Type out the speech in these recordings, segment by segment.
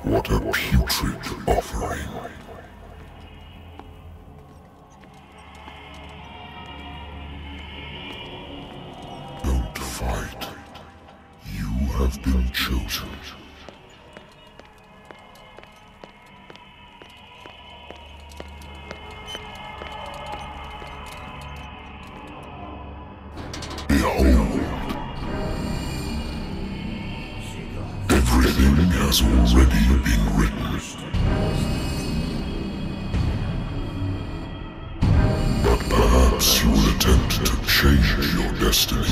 What a putrid offering. Don't fight. You have been chosen. Behold. Everything has already been written. But perhaps you will attempt to change your destiny.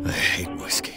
I hate whiskey.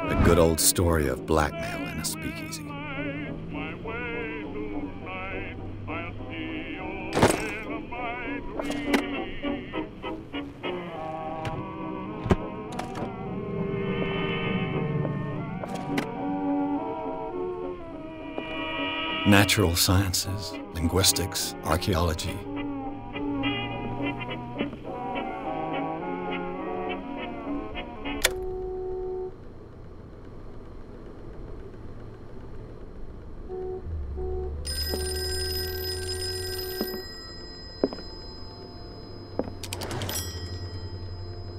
A good old story of blackmail in a speakeasy. Natural sciences, linguistics, archaeology.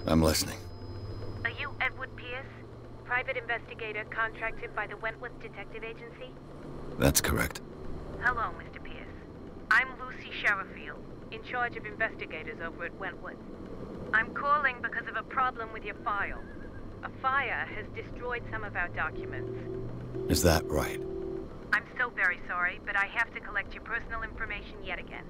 I'm listening. Are you Edward Pierce, private investigator contracted by the Wentworth Detective Agency? That's correct. Hello, Mr. Pierce. I'm Lucy Sherifield, in charge of investigators over at Wentworth. I'm calling because of a problem with your file. A fire has destroyed some of our documents. Is that right? I'm so very sorry, but I have to collect your personal information yet again.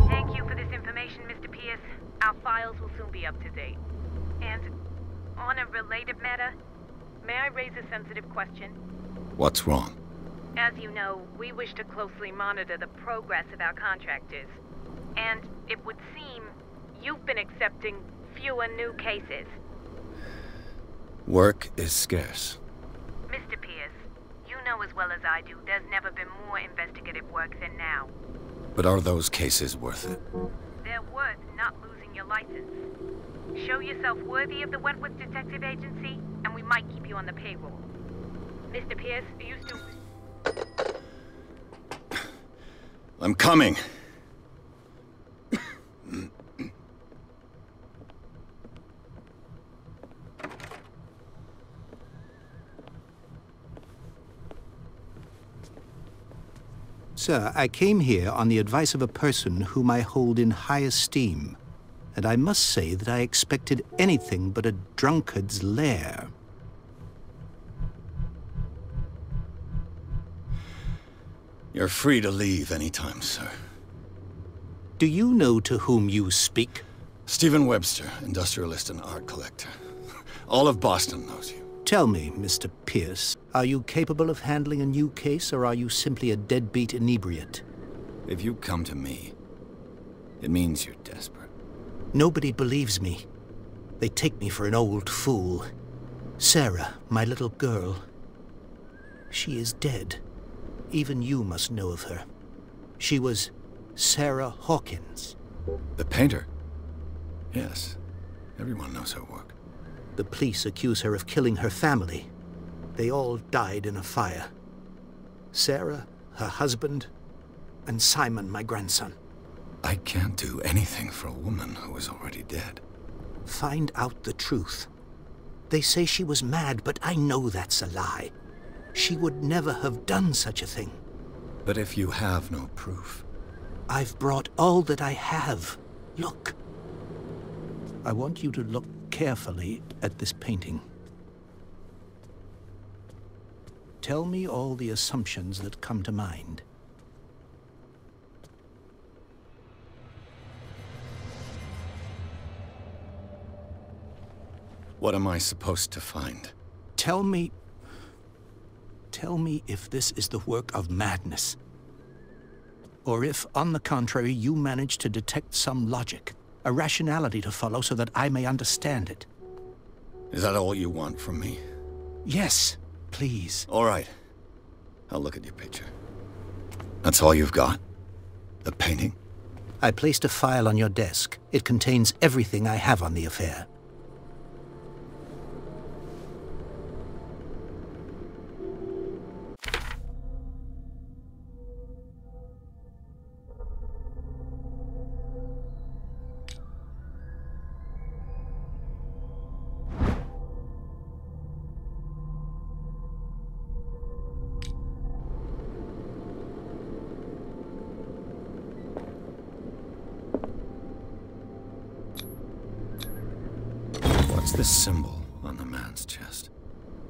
Thank you for this information, Mr. Pierce. Our files will soon be up to date. And on a related matter, may I raise a sensitive question? What's wrong? As you know, we wish to closely monitor the progress of our contractors. And it would seem you've been accepting fewer new cases. Work is scarce. Mr. Pierce, you know as well as I do there's never been more investigative work than now. But are those cases worth it? They're worth not losing your license. Show yourself worthy of the Wentworth Detective Agency, and we might keep you on the payroll. Mr. Pierce, are you still... I'm coming. Sir, I came here on the advice of a person whom I hold in high esteem, and I must say that I expected anything but a drunkard's lair. You're free to leave anytime, sir. Do you know to whom you speak? Stephen Webster, industrialist and art collector. All of Boston knows you. Tell me, Mr. Pierce, are you capable of handling a new case, or are you simply a deadbeat inebriate? If you come to me, it means you're desperate. Nobody believes me. They take me for an old fool. Sarah, my little girl, she is dead. Even you must know of her. She was Sarah Hawkins. The painter? Yes. Everyone knows her work. The police accuse her of killing her family. They all died in a fire. Sarah, her husband, and Simon, my grandson. I can't do anything for a woman who is already dead. Find out the truth. They say she was mad, but I know that's a lie. She would never have done such a thing. But if you have no proof... I've brought all that I have. Look. I want you to look carefully at this painting. Tell me all the assumptions that come to mind. What am I supposed to find? Tell me if this is the work of madness. Or if, on the contrary, you manage to detect some logic, a rationality to follow so that I may understand it. Is that all you want from me? Yes, please. All right. I'll look at your picture. That's all you've got? The painting? I placed a file on your desk. It contains everything I have on the affair. What's this symbol on the man's chest?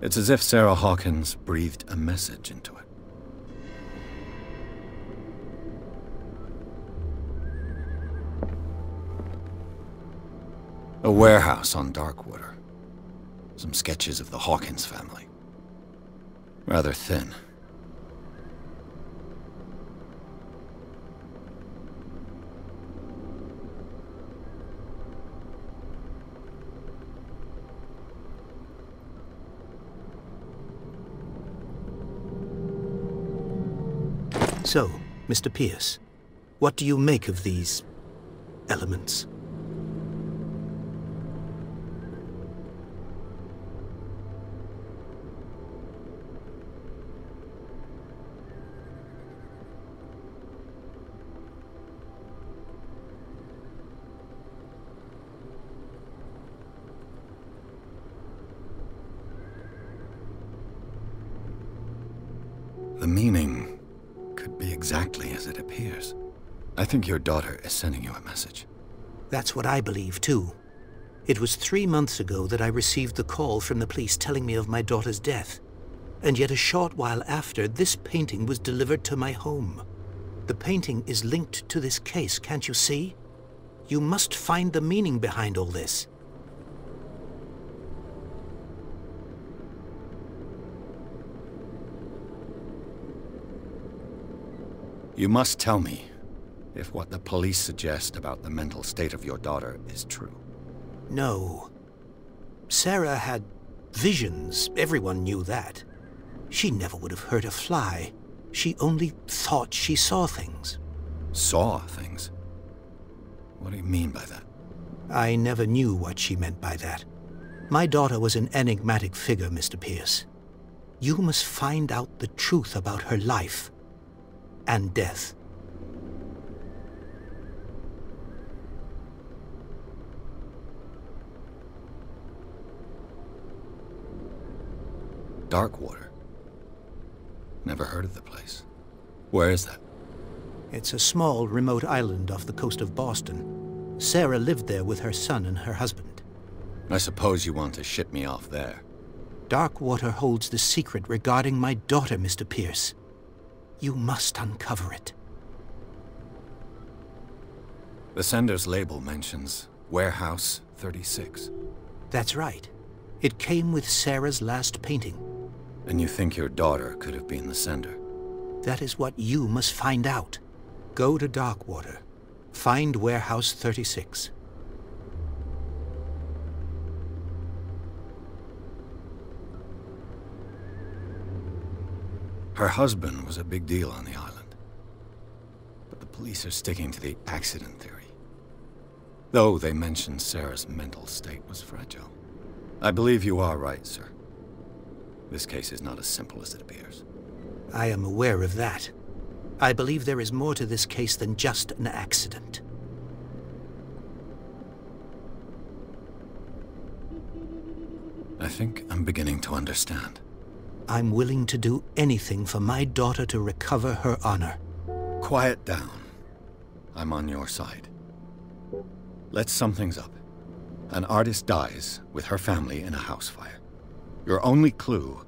It's as if Sarah Hawkins breathed a message into it. A warehouse on Darkwater. Some sketches of the Hawkins family. Rather thin. So, Mr. Pierce, what do you make of these elements? The meaning could be exactly as it appears. I think your daughter is sending you a message. That's what I believe, too. It was 3 months ago that I received the call from the police telling me of my daughter's death. And yet a short while after, this painting was delivered to my home. The painting is linked to this case, can't you see? You must find the meaning behind all this. You must tell me if what the police suggest about the mental state of your daughter is true. No. Sarah had visions. Everyone knew that. She never would have hurt a fly. She only thought she saw things. Saw things? What do you mean by that? I never knew what she meant by that. My daughter was an enigmatic figure, Mr. Pierce. You must find out the truth about her life and death. Darkwater. Never heard of the place. Where is that? It's a small, remote island off the coast of Boston. Sarah lived there with her son and her husband. I suppose you want to ship me off there. Darkwater holds the secret regarding my daughter, Mr. Pierce. You must uncover it. The sender's label mentions Warehouse 36. That's right. It came with Sarah's last painting. And you think your daughter could have been the sender? That is what you must find out. Go to Darkwater. Find Warehouse 36. Her husband was a big deal on the island. But the police are sticking to the accident theory. Though they mentioned Sarah's mental state was fragile. I believe you are right, sir. This case is not as simple as it appears. I am aware of that. I believe there is more to this case than just an accident. I think I'm beginning to understand. I'm willing to do anything for my daughter to recover her honor. Quiet down. I'm on your side. Let's sum things up. An artist dies with her family in a house fire. Your only clue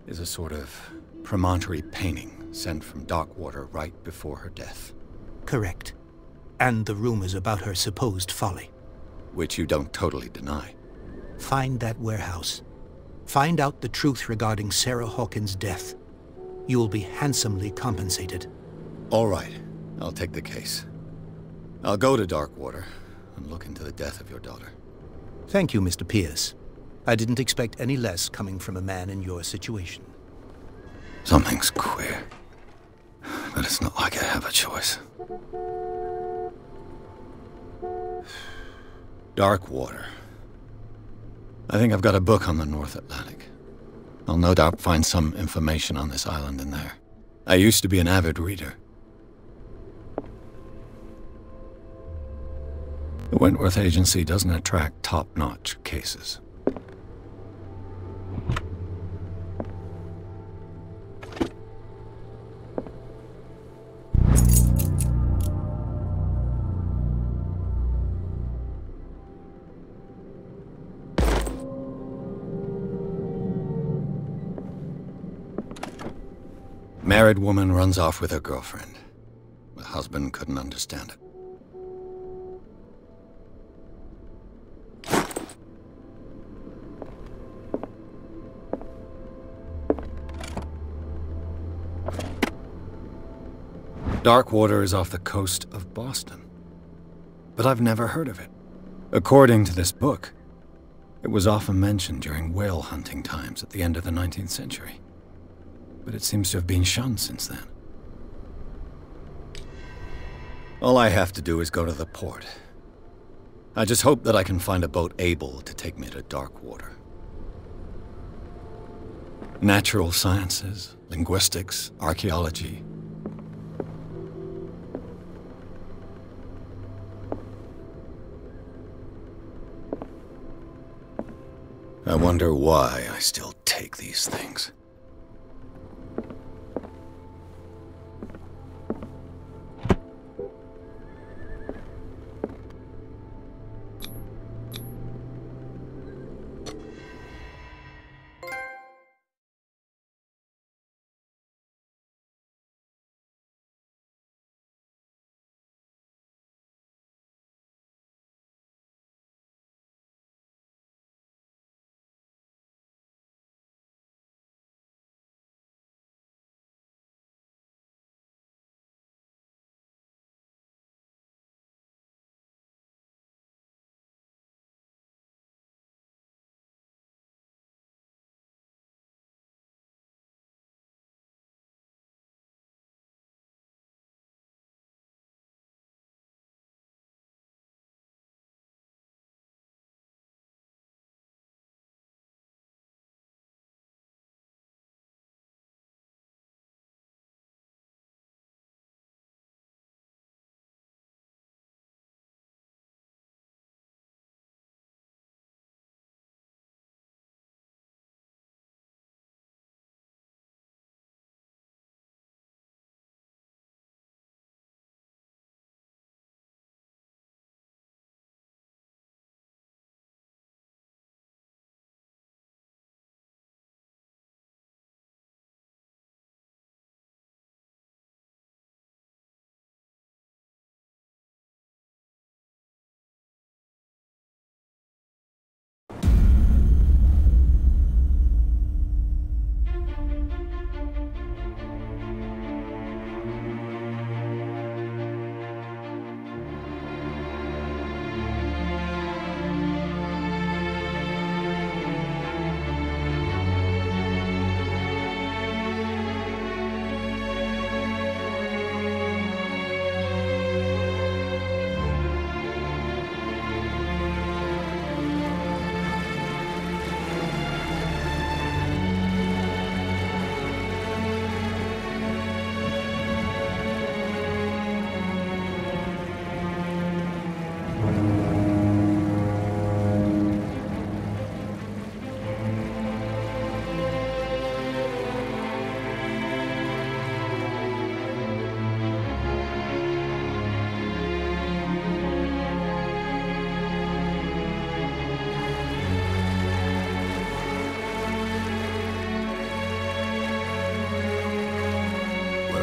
is a sort of promontory painting sent from Darkwater right before her death. Correct. And the rumors about her supposed folly. Which you don't totally deny. Find that warehouse. Find out the truth regarding Sarah Hawkins' death. You will be handsomely compensated. All right. I'll take the case. I'll go to Darkwater and look into the death of your daughter. Thank you, Mr. Pierce. I didn't expect any less coming from a man in your situation. Something's queer. But it's not like I have a choice. Darkwater. I think I've got a book on the North Atlantic. I'll no doubt find some information on this island in there. I used to be an avid reader. The Wentworth Agency doesn't attract top-notch cases. Married woman runs off with her girlfriend. The husband couldn't understand it. Darkwater is off the coast of Boston. But I've never heard of it. According to this book, it was often mentioned during whale hunting times at the end of the 19th century. But it seems to have been shunned since then. All I have to do is go to the port. I just hope that I can find a boat able to take me to Darkwater. Natural sciences, linguistics, archaeology. I wonder why I still take these things.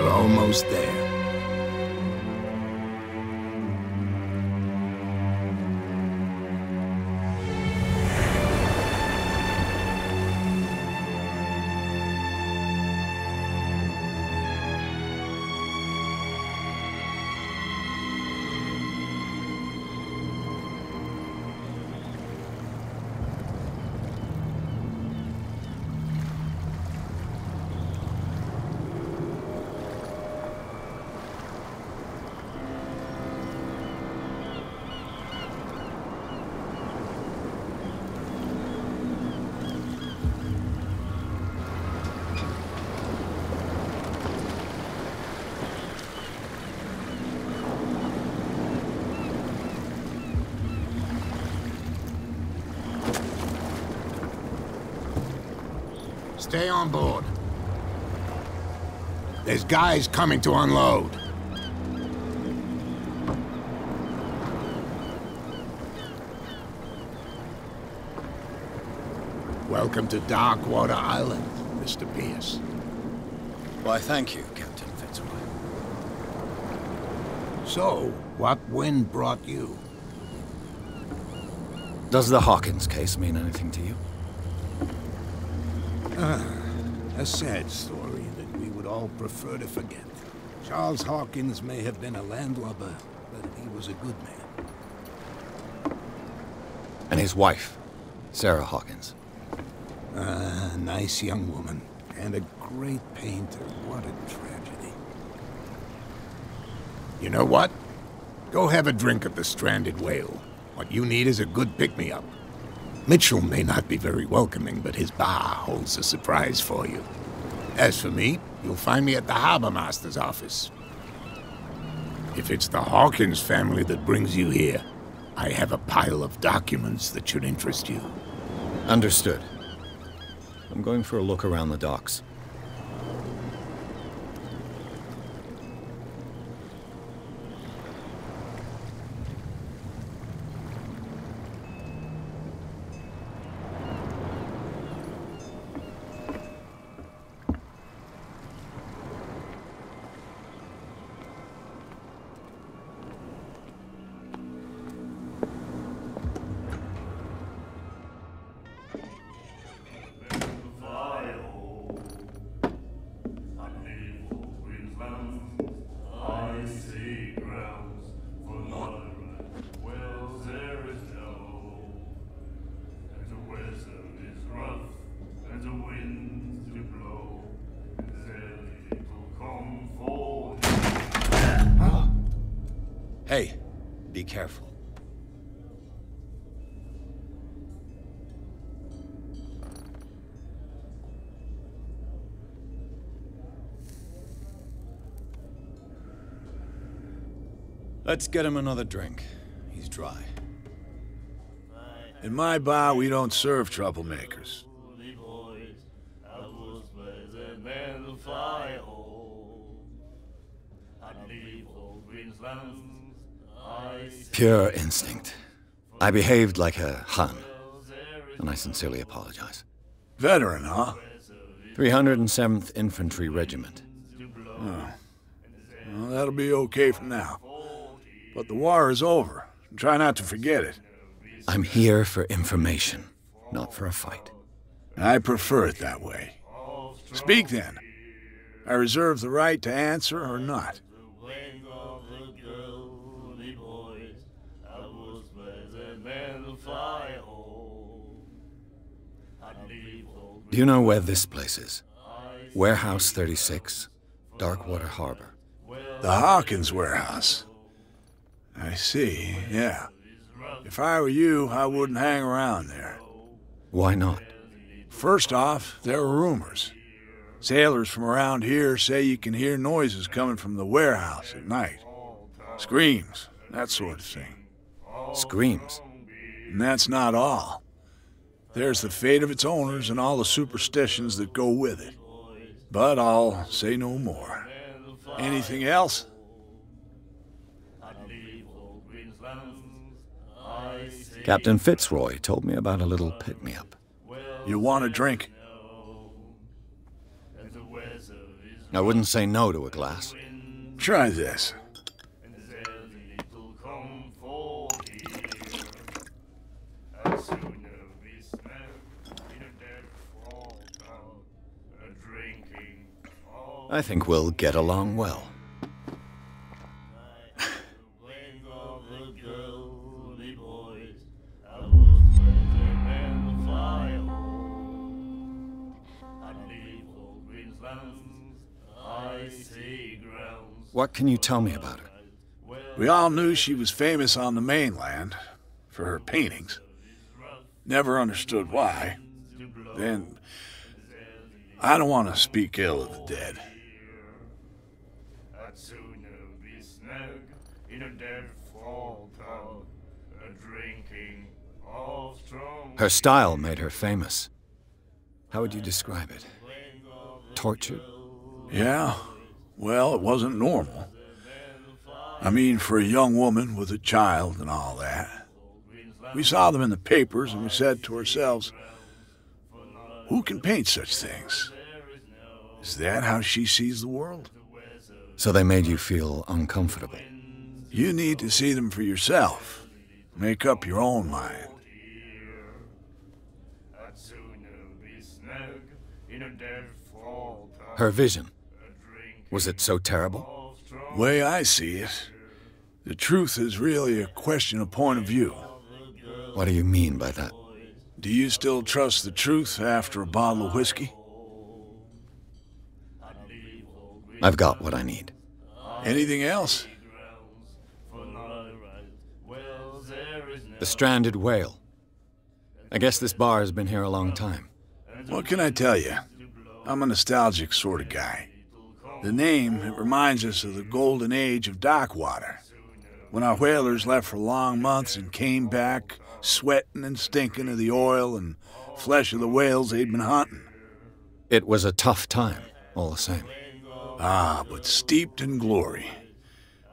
We're almost there. Stay on board. There's guys coming to unload. Welcome to Darkwater Island, Mr. Pierce. Why, thank you, Captain Fitzroy. So, what wind brought you? Does the Hawkins case mean anything to you? A sad story that we would all prefer to forget. Charles Hawkins may have been a landlubber, but he was a good man. And his wife, Sarah Hawkins. A nice young woman, and a great painter. What a tragedy. You know what? Go have a drink at the Stranded Whale. What you need is a good pick-me-up. Mitchell may not be very welcoming, but his bar holds a surprise for you. As for me, you'll find me at the Harbor Master's office. If it's the Hawkins family that brings you here, I have a pile of documents that should interest you. Understood. I'm going for a look around the docks. Hey, be careful. Let's get him another drink. He's dry. In my bar, we don't serve troublemakers. Pure instinct. I behaved like a Hun, and I sincerely apologize. Veteran, huh? 307th Infantry Regiment. Oh. Well, that'll be okay for now. But the war is over. Try not to forget it. I'm here for information, not for a fight. I prefer it that way. Speak then. I reserve the right to answer or not. Do you know where this place is? Warehouse 36, Darkwater Harbor. The Hawkins warehouse. I see, yeah. If I were you, I wouldn't hang around there. Why not? First off, there are rumors. Sailors from around here say you can hear noises coming from the warehouse at night. Screams, that sort of thing. Screams? And that's not all. There's the fate of its owners and all the superstitions that go with it. But I'll say no more. Anything else? Captain Fitzroy told me about a little pick-me-up. You want a drink? I wouldn't say no to a glass. Try this. I think we'll get along well. What can you tell me about her? We all knew she was famous on the mainland for her paintings. Never understood why. Then, I don't want to speak ill of the dead. Her style made her famous. How would you describe it? Tortured? Yeah, well, it wasn't normal. I mean, for a young woman with a child and all that. We saw them in the papers and we said to ourselves, who can paint such things? Is that how she sees the world? So they made you feel uncomfortable? You need to see them for yourself. Make up your own mind. Her vision, was it so terrible? Way I see it, the truth is really a question of point of view. What do you mean by that? Do you still trust the truth after a bottle of whiskey? I've got what I need. Anything else? The Stranded Whale. I guess this bar has been here a long time. What can I tell you? I'm a nostalgic sort of guy. The name, it reminds us of the golden age of dockwater, when our whalers left for long months and came back sweating and stinking of the oil and flesh of the whales they'd been hunting. It was a tough time, all the same. Ah, but steeped in glory.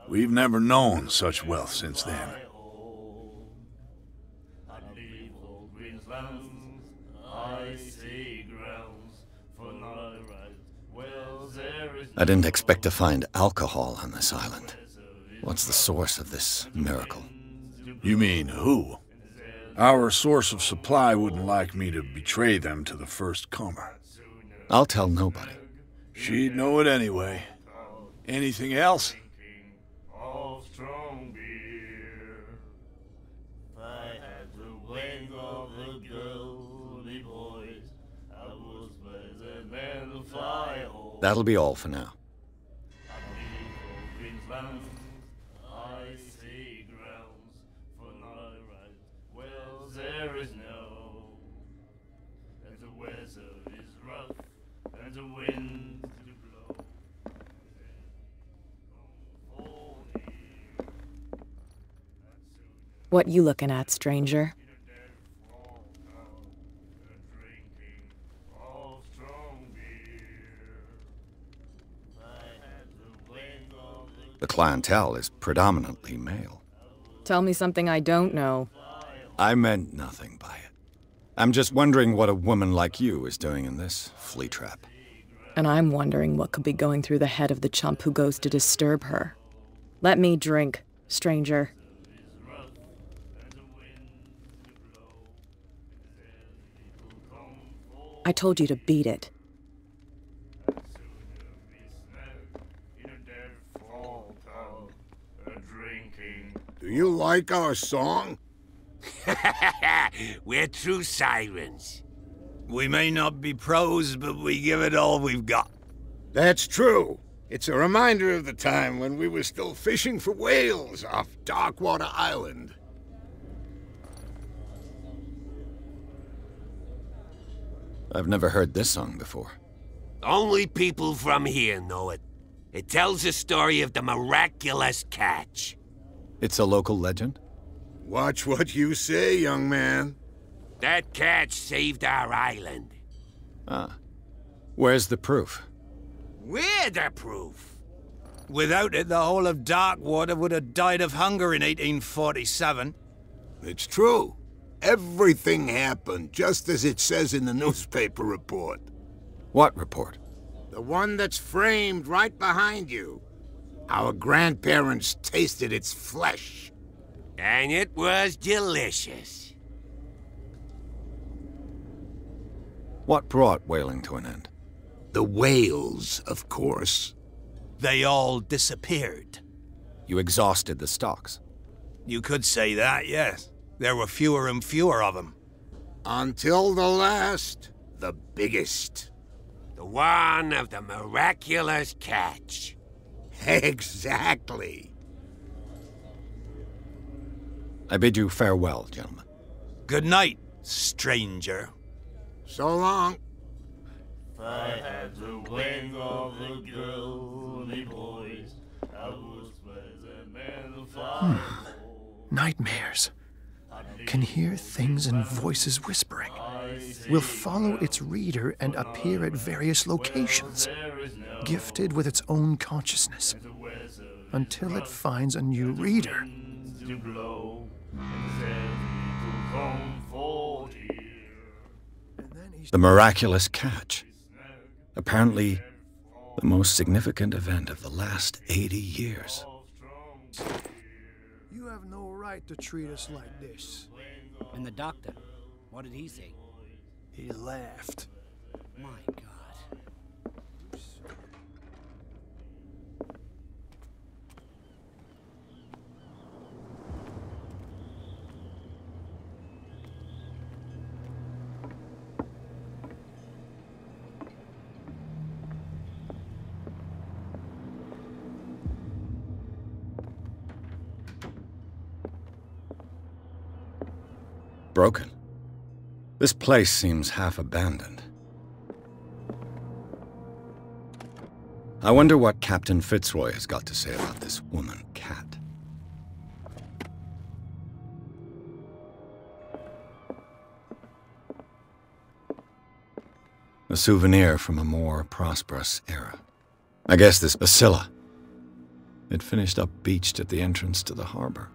We've never known such wealth since then. I didn't expect to find alcohol on this island. What's the source of this miracle? You mean who? Our source of supply wouldn't like me to betray them to the first comer. I'll tell nobody. She'd know it anyway. Anything else? That'll be all for now. What you looking at, stranger? The clientele is predominantly male. Tell me something I don't know. I meant nothing by it. I'm just wondering what a woman like you is doing in this flea trap. And I'm wondering what could be going through the head of the chump who goes to disturb her. Let me drink, stranger. I told you to beat it. Do you like our song? We're true sirens. We may not be pros, but we give it all we've got. That's true. It's a reminder of the time when we were still fishing for whales off Darkwater Island. I've never heard this song before. Only people from here know it. It tells the story of the miraculous catch. It's a local legend? Watch what you say, young man. That catch saved our island. Ah. Where's the proof? We're the proof. Without it, the whole of Darkwater would have died of hunger in 1847. It's true. Everything happened just as it says in the newspaper report. What report? The one that's framed right behind you. Our grandparents tasted its flesh. And it was delicious. What brought whaling to an end? The whales, of course. They all disappeared. You exhausted the stocks. You could say that, yes. There were fewer and fewer of them. Until the last, the biggest. The one of the miraculous catch. Exactly. I bid you farewell, gentlemen. Good night, stranger. So long. If I had the wing of the girly boys, I would spread them in the fire. Nightmares. Can hear things and voices whispering. Will follow its reader and appear at various locations, gifted with its own consciousness, until it finds a new reader. The miraculous catch. Apparently, the most significant event of the last 80 years. You have no right to treat us like this. And the doctor, what did he say? He laughed. My God. Broken. This place seems half abandoned. I wonder what Captain Fitzroy has got to say about this woman cat. A souvenir from a more prosperous era. I guess this Basilla. It finished up beached at the entrance to the harbor.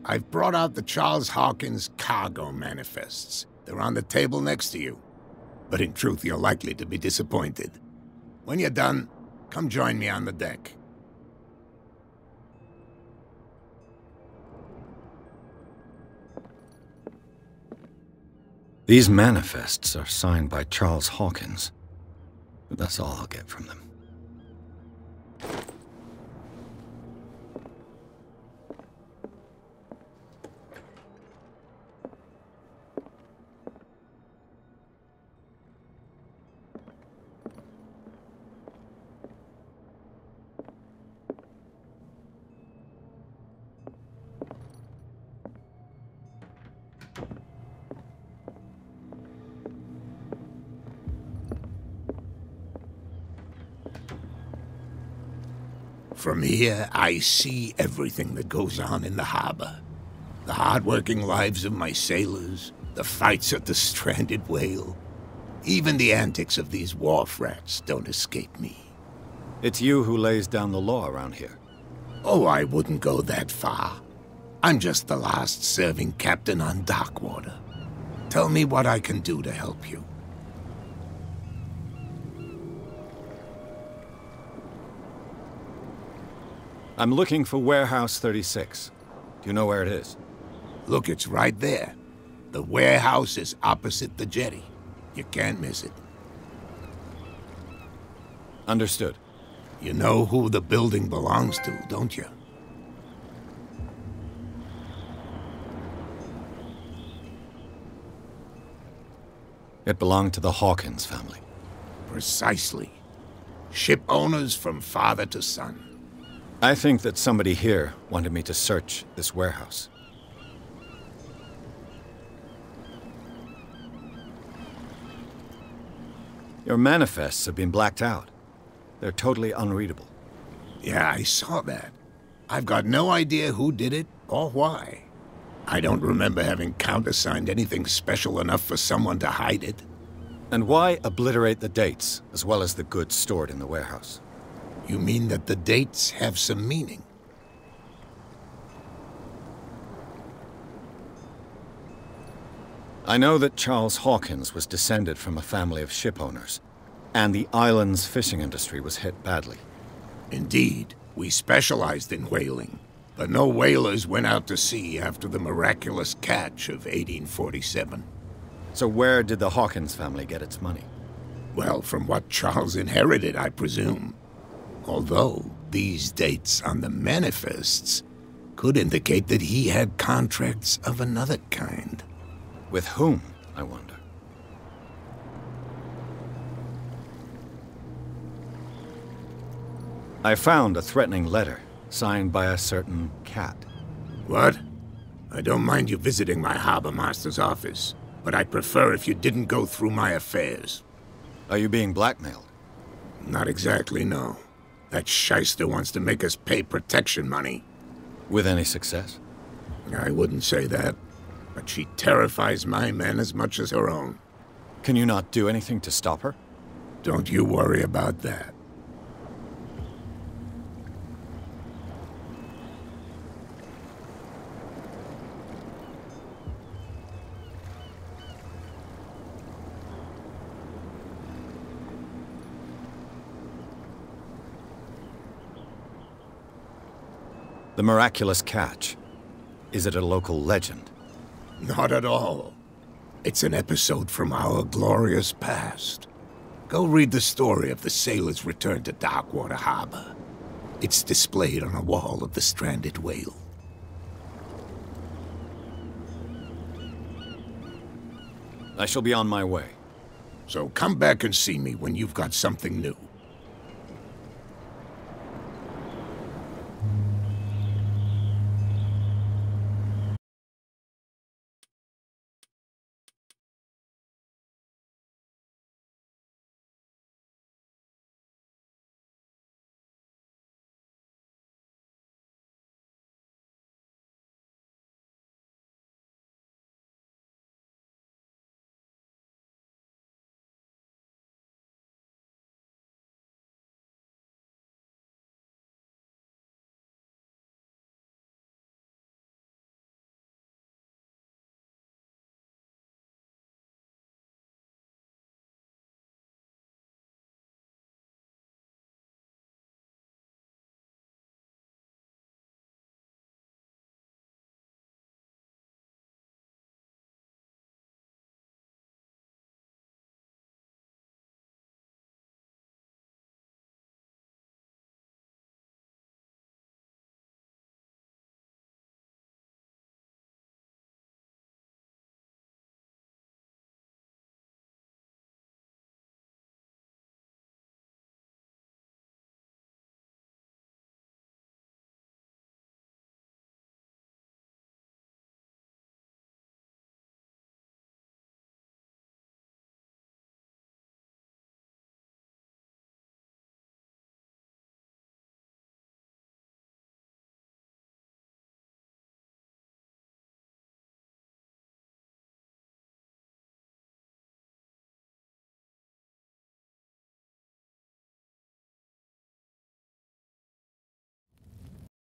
I've brought out the Charles Hawkins cargo manifests. They're on the table next to you. But in truth, you're likely to be disappointed. When you're done, come join me on the deck. These manifests are signed by Charles Hawkins, but that's all I'll get from them. From here, I see everything that goes on in the harbor. The hard-working lives of my sailors, the fights at the stranded whale. Even the antics of these wharf rats don't escape me. It's you who lays down the law around here. Oh, I wouldn't go that far. I'm just the last serving captain on Darkwater. Tell me what I can do to help you. I'm looking for Warehouse 36. Do you know where it is? Look, it's right there. The warehouse is opposite the jetty. You can't miss it. Understood. You know who the building belongs to, don't you? It belonged to the Hawkins family. Precisely. Ship owners from father to son. I think that somebody here wanted me to search this warehouse. Your manifests have been blacked out. They're totally unreadable. Yeah, I saw that. I've got no idea who did it or why. I don't remember having countersigned anything special enough for someone to hide it. And why obliterate the dates, as well as the goods stored in the warehouse? You mean that the dates have some meaning? I know that Charles Hawkins was descended from a family of ship owners, and the island's fishing industry was hit badly. Indeed, we specialized in whaling, but no whalers went out to sea after the miraculous catch of 1847. So where did the Hawkins family get its money? Well, from what Charles inherited, I presume. Although, these dates on the manifests could indicate that he had contracts of another kind. With whom, I wonder? I found a threatening letter, signed by a certain cat. What? I don't mind you visiting my harbor master's office, but I'd prefer if you didn't go through my affairs. Are you being blackmailed? Not exactly, no. That shyster wants to make us pay protection money. With any success? I wouldn't say that, but she terrifies my men as much as her own. Can you not do anything to stop her? Don't you worry about that. The miraculous catch. Is it a local legend? Not at all. It's an episode from our glorious past. Go read the story of the sailor's return to Darkwater Harbor. It's displayed on a wall of the stranded whale. I shall be on my way. So come back and see me when you've got something new.